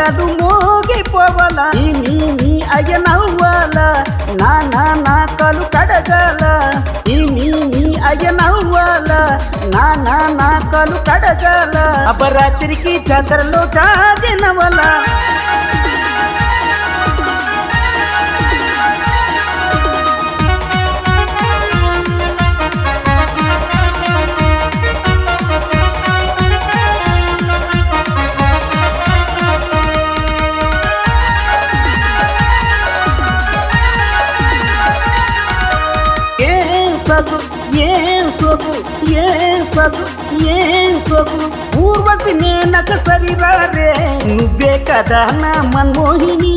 బజారు మోగిపోవాల నీ అయ్య నవ్వాల నా కాలు కడగాల నీ అయ్య నవ్వాల నా కాలు కడగాల అపరాత్రికి జాతరలో చాజినవల ఏం సొగు ఊర్వశి నేనక సరిరారే నువ్వే కదా నా మన్మోహిని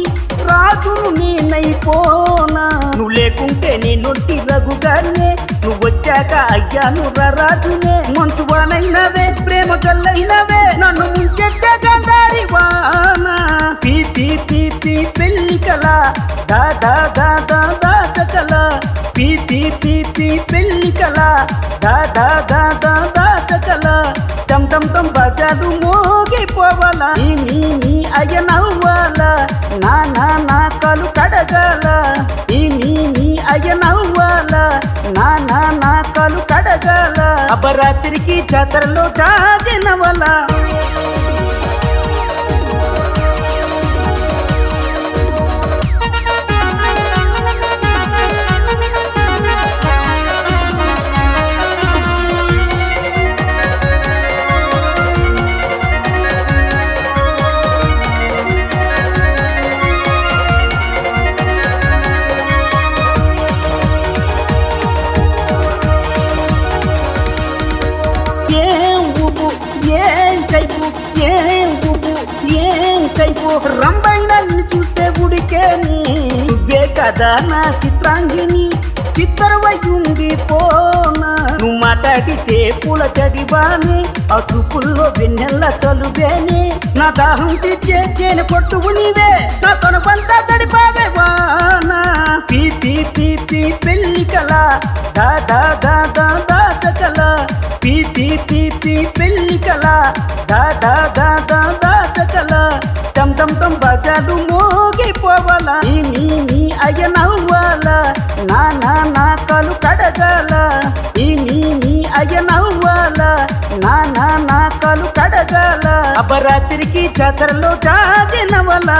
రాజును నేనైపోనా నువ్వు లేకుంటే నేనొట్టి రఘుగానే నువ్వు వచ్చాక అయ్యాను రాజునే మంచువానైనవే ప్రేమ కల్లైనవే నన్ను ముంచెట్టే గంగారి వానా పీ పీ పీ పీ పెళ్లి కల దా దా దా దా దాచకల పీ పీ పీ పీ పెళ్లి కల దా దా దా దా దాచకల టం టం టం బజారు మోగిపోవాల నీ అయ్య నవ్వాల నా కాలు కడగాల నీ అయ్య నవ్వాల నా కాలు కడగాల అపరాత్రికి జాతరలో చాజినవల రంబైన చూస్తే ఉడికేని నువ్వే కదా నా చిత్రాంగిని చిత్తరవయ్యుంది పోనా నువ్వు మాట్లాడితే పూల చదివాని ఆ చూపుల్లో వెన్నెల్ల చలువేని నా దాహం తెచ్చే తేనె పొట్టువు నీవే నా తొనపంతా తడిపావే వానా పీ పీ పీ పీ పెళ్లి కల దా దా దా దా దాచకల పీ పీ పీ పీ పెళ్లి కల దా దా దా దా దాచకల టం టం టం బజారు మోగిపోవాల నీ అయ్య నవ్వాల నా కాలు కడగాల నీ అయ్య నవ్వాల నా కాలు కడగాల అపరాత్రికి జాతరలో చాజినవల